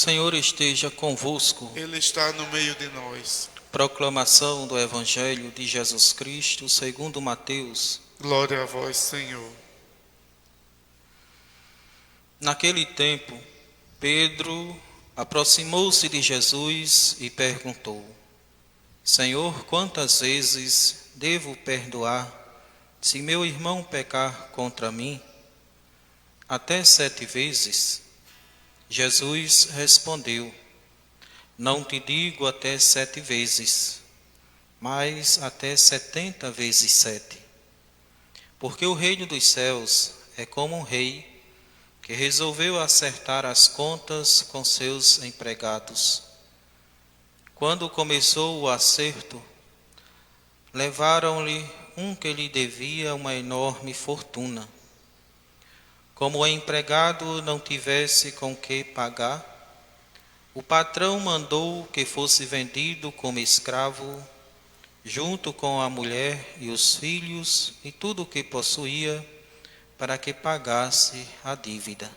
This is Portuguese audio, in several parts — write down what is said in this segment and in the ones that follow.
Senhor esteja convosco. Ele está no meio de nós. Proclamação do Evangelho de Jesus Cristo segundo Mateus. Glória a vós, Senhor. Naquele tempo, Pedro aproximou-se de Jesus e perguntou: Senhor, quantas vezes devo perdoar se meu irmão pecar contra mim? Até 7 vezes? Jesus respondeu: Não te digo até 7 vezes, mas até 70 vezes 7. Porque o reino dos céus é como um rei que resolveu acertar as contas com seus empregados. Quando começou o acerto, levaram-lhe um que lhe devia uma enorme fortuna. Como o empregado não tivesse com que pagar, o patrão mandou que fosse vendido como escravo, junto com a mulher e os filhos e tudo o que possuía, para que pagasse a dívida.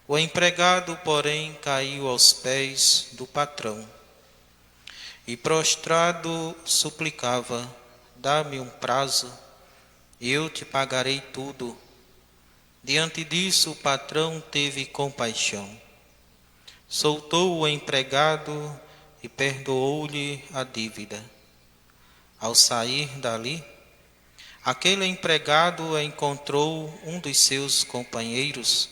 O empregado, porém, caiu aos pés do patrão e, prostrado, suplicava: Dá-me um prazo, e eu te pagarei tudo. Diante disso, o patrão teve compaixão. Soltou o empregado e perdoou-lhe a dívida. Ao sair dali, aquele empregado encontrou um dos seus companheiros,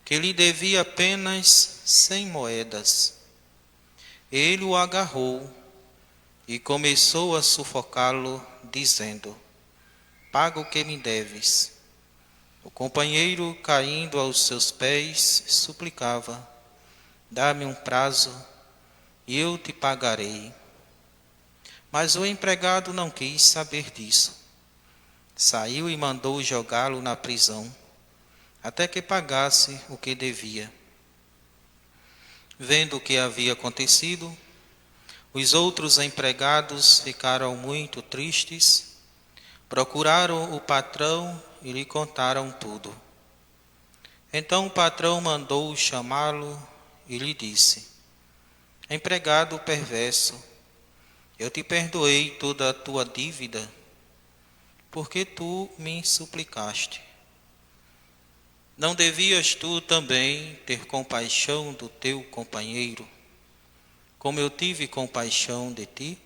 que lhe devia apenas 100 moedas. Ele o agarrou e começou a sufocá-lo, dizendo: Paga o que me deves. O companheiro, caindo aos seus pés, suplicava: Dá-me um prazo, e eu te pagarei. Mas o empregado não quis saber disso. Saiu e mandou jogá-lo na prisão, até que pagasse o que devia. Vendo o que havia acontecido, os outros empregados ficaram muito tristes, procuraram o patrão e lhe contaram tudo. Então o patrão mandou chamá-lo e lhe disse: Empregado perverso, eu te perdoei toda a tua dívida, porque tu me suplicaste. Não devias tu também ter compaixão do teu companheiro, como eu tive compaixão de ti?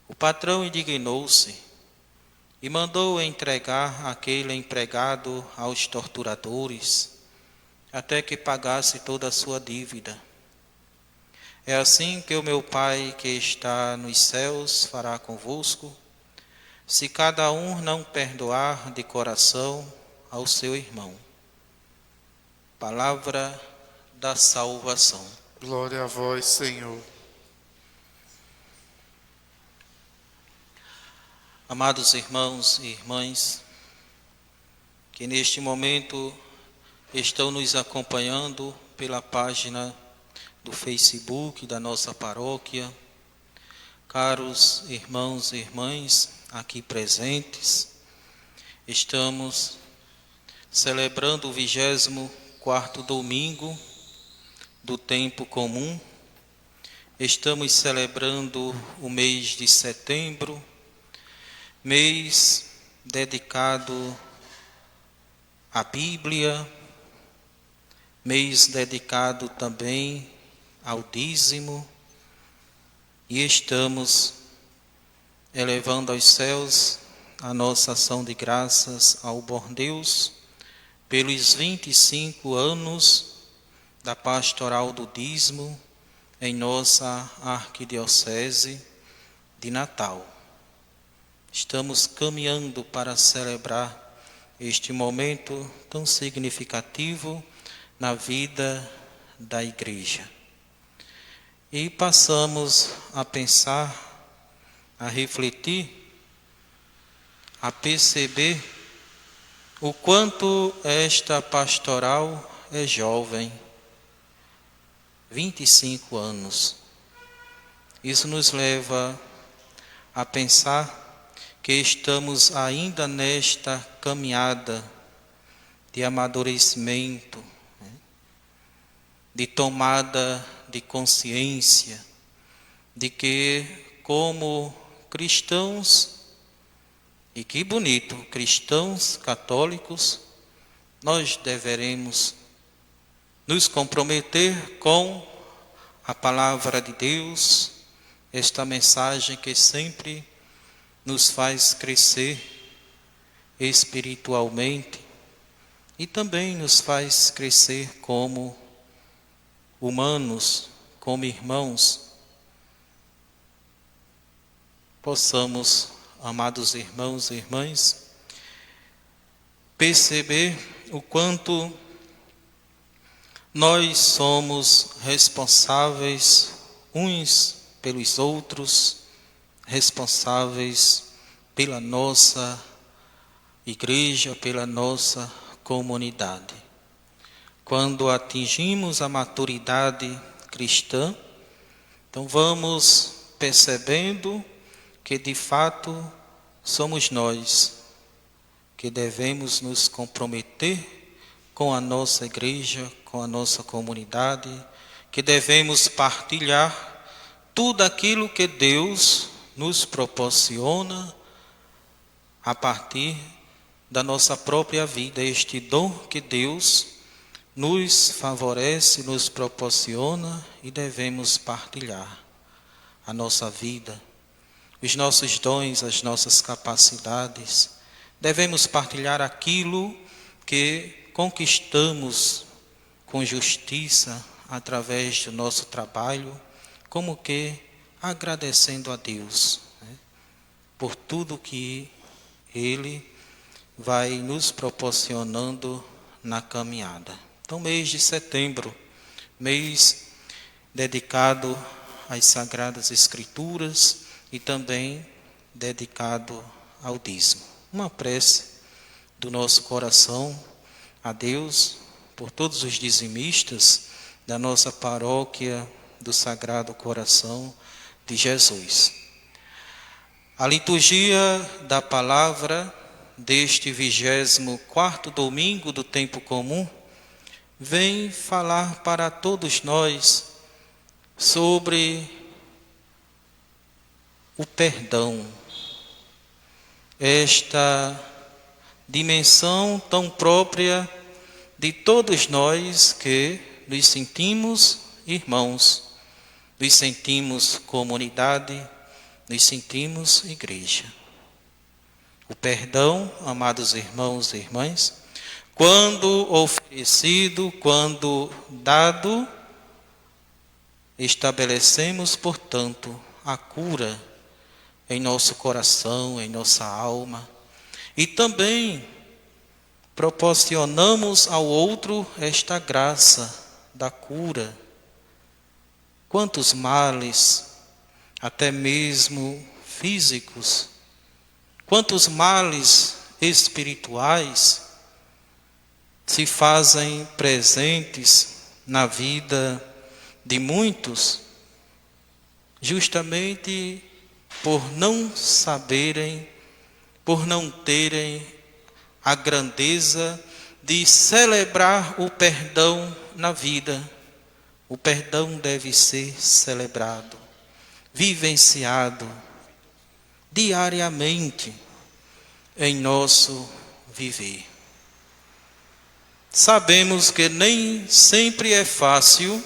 O patrão indignou-se e mandou entregar aquele empregado aos torturadores, até que pagasse toda a sua dívida. É assim que o meu Pai que está nos céus fará convosco, se cada um não perdoar de coração ao seu irmão. Palavra da salvação. Glória a vós, Senhor. Amados irmãos e irmãs, que neste momento estão nos acompanhando pela página do Facebook da nossa paróquia, caros irmãos e irmãs aqui presentes, estamos celebrando o 24º domingo do tempo comum. Estamos celebrando o mês de setembro, mês dedicado à Bíblia, mês dedicado também ao dízimo, e estamos elevando aos céus a nossa ação de graças ao bom Deus pelos 25 anos da pastoral do dízimo em nossa arquidiocese de Natal. Estamos caminhando para celebrar este momento tão significativo na vida da Igreja. E passamos a pensar, a refletir, a perceber o quanto esta pastoral é jovem, 25 anos. Isso nos leva a pensar que estamos ainda nesta caminhada de amadurecimento, de tomada de consciência de que, como cristãos, e que bonito, cristãos católicos, nós deveremos nos comprometer com a palavra de Deus, esta mensagem que sempre nos faz crescer espiritualmente e também nos faz crescer como humanos, como irmãos. Possamos, amados irmãos e irmãs, perceber o quanto nós somos responsáveis uns pelos outros, responsáveis pela nossa igreja, pela nossa comunidade. Quando atingimos a maturidade cristã, então vamos percebendo que de fato somos nós que devemos nos comprometer com a nossa igreja, com a nossa comunidade, que devemos partilhar tudo aquilo que Deus nos proporciona a partir da nossa própria vida, este dom que Deus nos favorece, nos proporciona e devemos partilhar a nossa vida, os nossos dons, as nossas capacidades. Devemos partilhar aquilo que conquistamos com justiça através do nosso trabalho, como que agradecendo a Deus, por tudo que Ele vai nos proporcionando na caminhada. Então, mês de setembro, mês dedicado às Sagradas Escrituras e também dedicado ao dízimo. Uma prece do nosso coração a Deus por todos os dizimistas da nossa paróquia do Sagrado Coração de Jesus. A liturgia da palavra deste 24º domingo do tempo comum vem falar para todos nós sobre o perdão, esta dimensão tão própria de todos nós que nos sentimos irmãos, nos sentimos comunidade, nos sentimos igreja. O perdão, amados irmãos e irmãs, quando oferecido, quando dado, estabelecemos, portanto, a cura em nosso coração, em nossa alma, e também proporcionamos ao outro esta graça da cura. Quantos males, até mesmo físicos, quantos males espirituais se fazem presentes na vida de muitos, justamente por não saberem, por não terem a grandeza de celebrar o perdão na vida. O perdão deve ser celebrado, vivenciado diariamente em nosso viver. Sabemos que nem sempre é fácil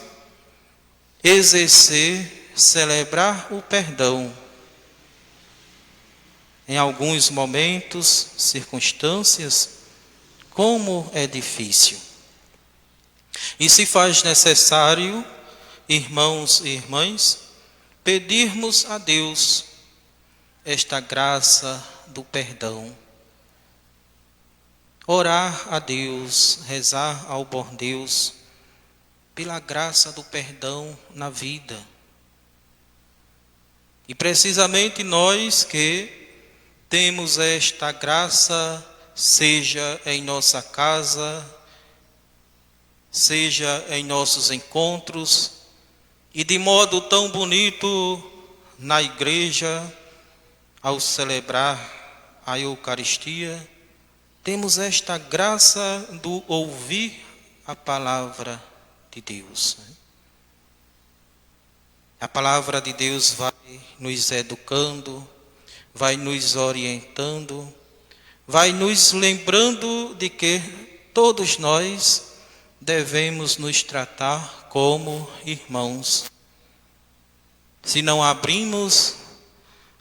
exercer, celebrar o perdão. Em alguns momentos, circunstâncias, como é difícil. E se faz necessário, irmãos e irmãs, pedirmos a Deus esta graça do perdão. Orar a Deus, rezar ao bom Deus, pela graça do perdão na vida. E precisamente nós que temos esta graça, seja em nossa casa, seja em nossos encontros, e de modo tão bonito na igreja, ao celebrar a Eucaristia, temos esta graça do ouvir a palavra de Deus. A palavra de Deus vai nos educando, vai nos orientando, vai nos lembrando de que todos nós devemos nos tratar como irmãos. Se não abrimos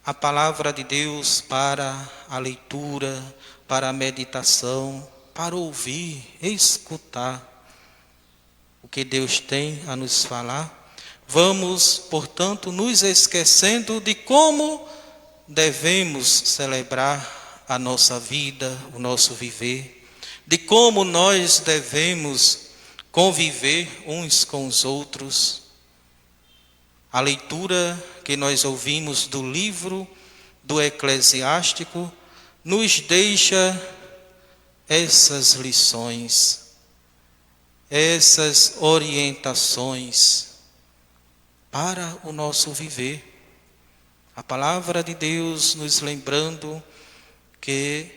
a palavra de Deus para a leitura, para a meditação, para ouvir, escutar o que Deus tem a nos falar, vamos, portanto, nos esquecendo de como devemos celebrar a nossa vida, o nosso viver, de como nós devemos conviver uns com os outros. A leitura que nós ouvimos do livro do Eclesiástico nos deixa essas lições, essas orientações para o nosso viver. A palavra de Deus nos lembrando que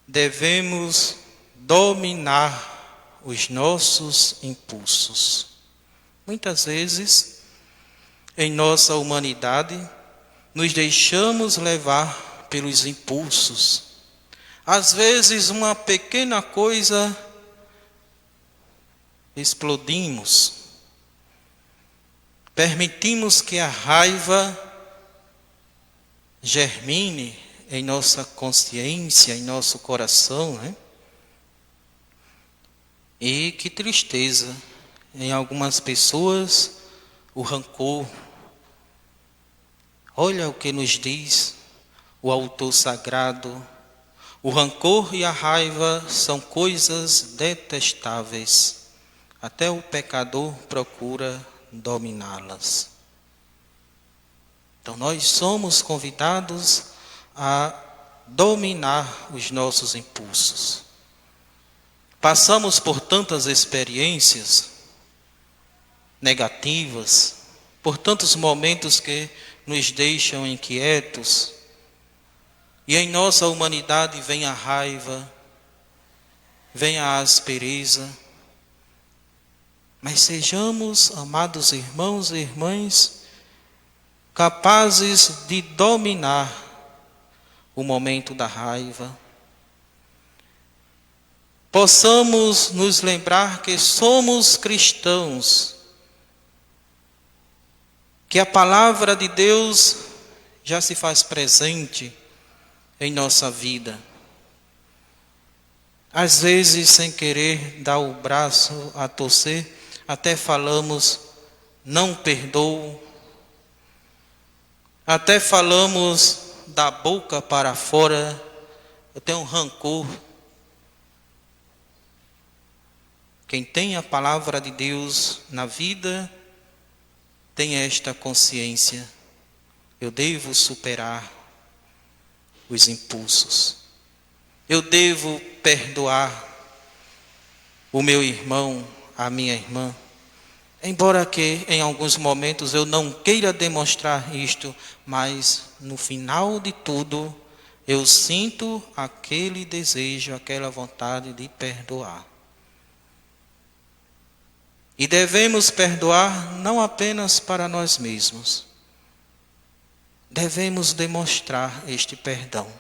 devemos dominar os nossos impulsos. Muitas vezes, em nossa humanidade, nos deixamos levar pelos impulsos. Às vezes, uma pequena coisa, explodimos. Permitimos que a raiva germine em nossa consciência, em nosso coração, né? E que tristeza, em algumas pessoas, o rancor. Olha o que nos diz o autor sagrado: o rancor e a raiva são coisas detestáveis, até o pecador procura dominá-las. Então nós somos convidados a dominar os nossos impulsos. Passamos por tantas experiências negativas, por tantos momentos que nos deixam inquietos, e em nossa humanidade vem a raiva, vem a aspereza. Mas sejamos, amados irmãos e irmãs, capazes de dominar o momento da raiva. Possamos nos lembrar que somos cristãos, que a palavra de Deus já se faz presente em nossa vida. Às vezes, sem querer dar o braço a torcer, até falamos, não perdoo, até falamos da boca para fora, eu tenho rancor. Quem tem a palavra de Deus na vida, tem esta consciência: eu devo superar os impulsos, eu devo perdoar o meu irmão, a minha irmã, embora que em alguns momentos eu não queira demonstrar isto, mas no final de tudo eu sinto aquele desejo, aquela vontade de perdoar. E devemos perdoar não apenas para nós mesmos, devemos demonstrar este perdão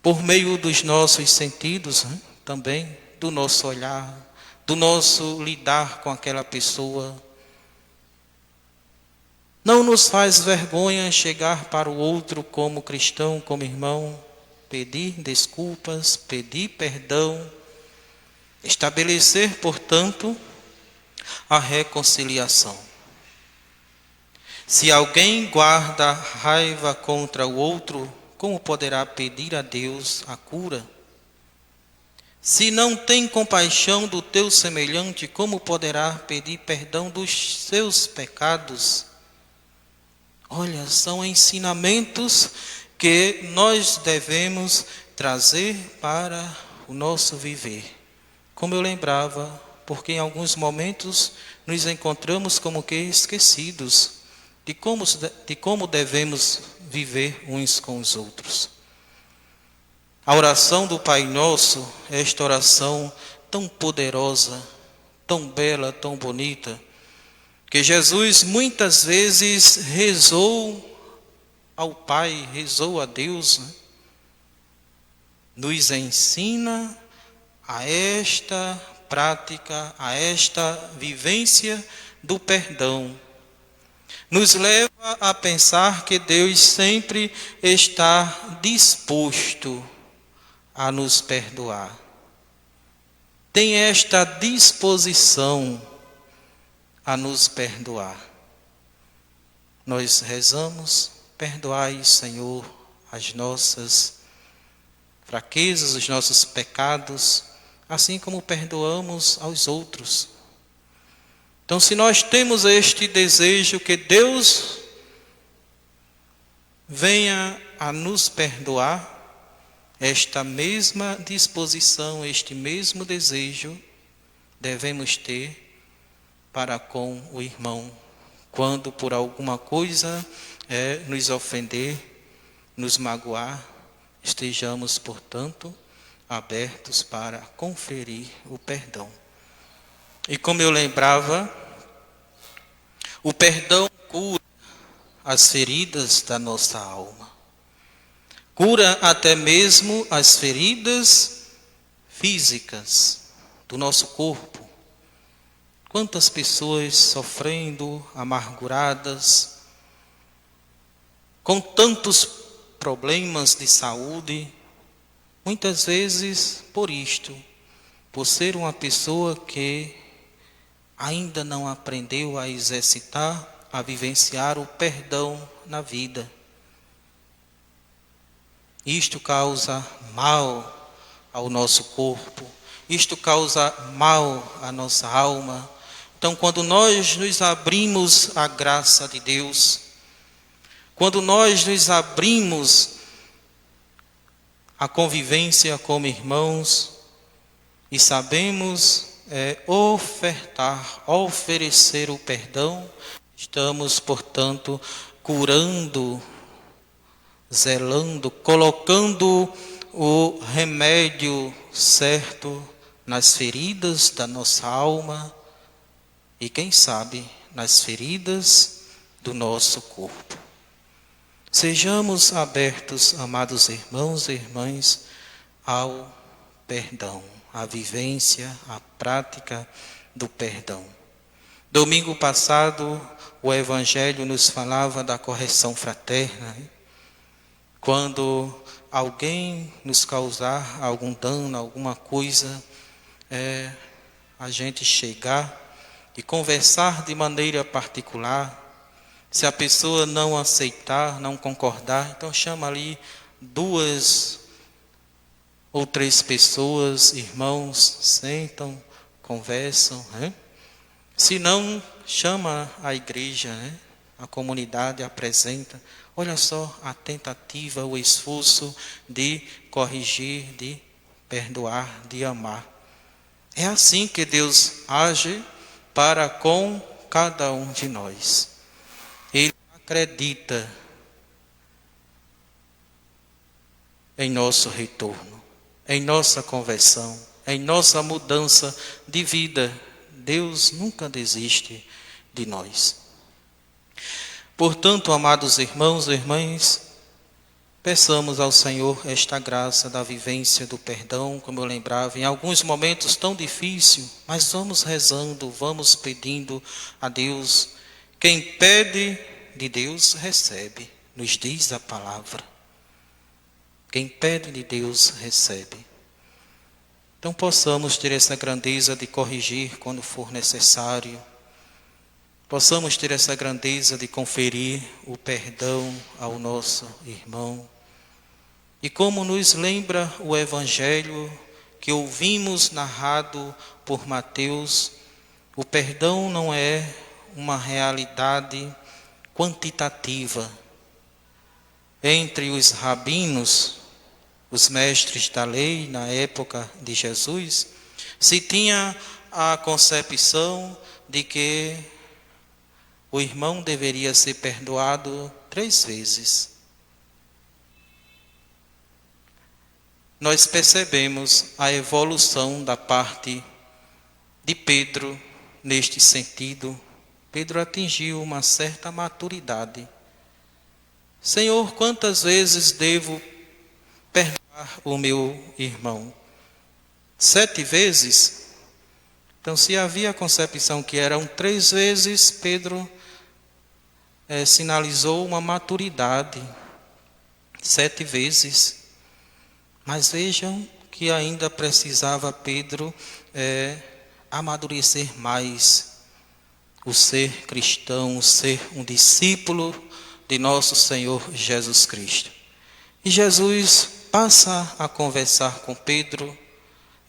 por meio dos nossos sentidos, também do nosso olhar, do nosso lidar com aquela pessoa. Não nos faz vergonha chegar para o outro como cristão, como irmão, pedir desculpas, pedir perdão, estabelecer, portanto, a reconciliação. Se alguém guarda raiva contra o outro, como poderá pedir a Deus a cura? Se não tem compaixão do teu semelhante, como poderá pedir perdão dos seus pecados? Olha, são ensinamentos que nós devemos trazer para o nosso viver. Como eu lembrava, porque em alguns momentos nos encontramos como que esquecidos de como devemos viver uns com os outros. A oração do Pai Nosso, esta oração tão poderosa, tão bela, tão bonita, que Jesus muitas vezes rezou ao Pai, rezou a Deus, né? Nos ensina a esta prática, a esta vivência do perdão. Nos leva a pensar que Deus sempre está disposto a nos perdoar. Tem esta disposição a nos perdoar. Nós rezamos: perdoai, Senhor, as nossas fraquezas, os nossos pecados, assim como perdoamos aos outros. Então, se nós temos este desejo que Deus venha a nos perdoar, esta mesma disposição, este mesmo desejo devemos ter para com o irmão, quando por alguma coisa nos ofender, nos magoar, estejamos, portanto, abertos para conferir o perdão. E como eu lembrava, o perdão cura as feridas da nossa alma. Cura até mesmo as feridas físicas do nosso corpo. Quantas pessoas sofrendo, amarguradas, com tantos problemas de saúde, muitas vezes por isto, por ser uma pessoa que ainda não aprendeu a exercitar, a vivenciar o perdão na vida. Isto causa mal ao nosso corpo, isto causa mal à nossa alma. Então, quando nós nos abrimos à graça de Deus, quando nós nos abrimos à convivência como irmãos e sabemos oferecer o perdão, estamos, portanto, curando, zelando, colocando o remédio certo nas feridas da nossa alma e, quem sabe, nas feridas do nosso corpo. Sejamos abertos, amados irmãos e irmãs, ao perdão, à vivência, à prática do perdão. Domingo passado, o Evangelho nos falava da correção fraterna. Quando alguém nos causar algum dano, alguma coisa, a gente chegar e conversar de maneira particular. Se a pessoa não aceitar, não concordar, então chama ali 2 ou 3 pessoas, irmãos, sentam, conversam, né? Se não, chama a igreja, né? A comunidade apresenta. Olha só a tentativa, o esforço de corrigir, de perdoar, de amar. É assim que Deus age para com cada um de nós. Ele acredita em nosso retorno, em nossa conversão, em nossa mudança de vida. Deus nunca desiste de nós. Portanto, amados irmãos e irmãs, peçamos ao Senhor esta graça da vivência do perdão, como eu lembrava, em alguns momentos tão difíceis, mas vamos rezando, vamos pedindo a Deus. Quem pede de Deus recebe, nos diz a palavra. Quem pede de Deus recebe. Então possamos ter essa grandeza de corrigir quando for necessário. Possamos ter essa grandeza de conferir o perdão ao nosso irmão. E como nos lembra o Evangelho que ouvimos narrado por Mateus, o perdão não é uma realidade quantitativa. Entre os rabinos, os mestres da lei na época de Jesus, se tinha a concepção de que o irmão deveria ser perdoado 3 vezes. nós percebemos a evolução da parte de Pedro neste sentido. Pedro atingiu uma certa maturidade. Senhor, quantas vezes devo perdoar o meu irmão? 7 vezes? Então, se havia a concepção que eram 3 vezes, Pedro sinalizou uma maturidade. 7 vezes. Mas vejam que ainda precisava Pedro amadurecer mais. O ser cristão, o ser um discípulo de nosso Senhor Jesus Cristo. E Jesus passa a conversar com Pedro.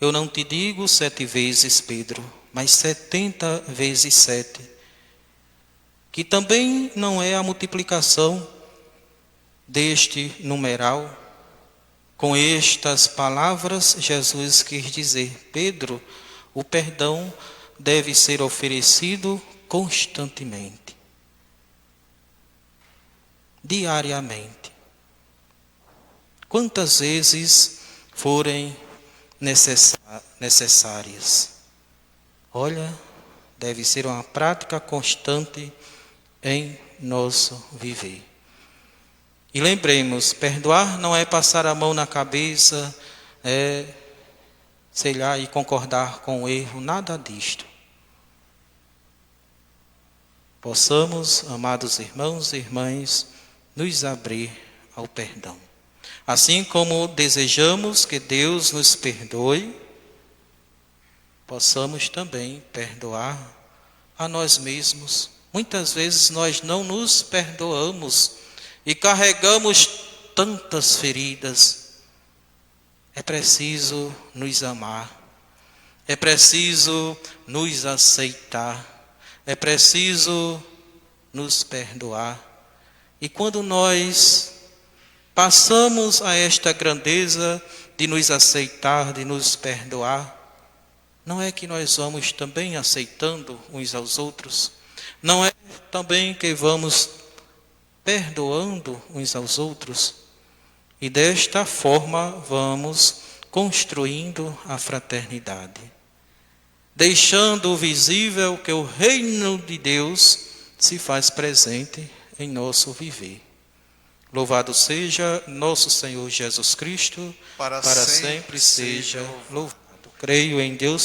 Eu não te digo 7 vezes, Pedro, mas 70 vezes 7. Que também não é a multiplicação deste numeral. Com estas palavras, Jesus quis dizer: Pedro, o perdão deve ser oferecido constantemente, diariamente, quantas vezes forem necessárias. Olha, deve ser uma prática constante em nosso viver. E lembremos, perdoar não é passar a mão na cabeça, e concordar com o erro, nada disto. Possamos, amados irmãos e irmãs, nos abrir ao perdão. Assim como desejamos que Deus nos perdoe, possamos também perdoar a nós mesmos. Muitas vezes nós não nos perdoamos e carregamos tantas feridas. É preciso nos amar, é preciso nos aceitar, é preciso nos perdoar. E quando nós passamos a esta grandeza de nos aceitar, de nos perdoar, não é que nós vamos também aceitando uns aos outros? Não é também que vamos perdoando uns aos outros? E desta forma vamos construindo a fraternidade, deixando visível que o reino de Deus se faz presente em nosso viver. Louvado seja nosso Senhor Jesus Cristo, para sempre seja louvado. Creio em Deus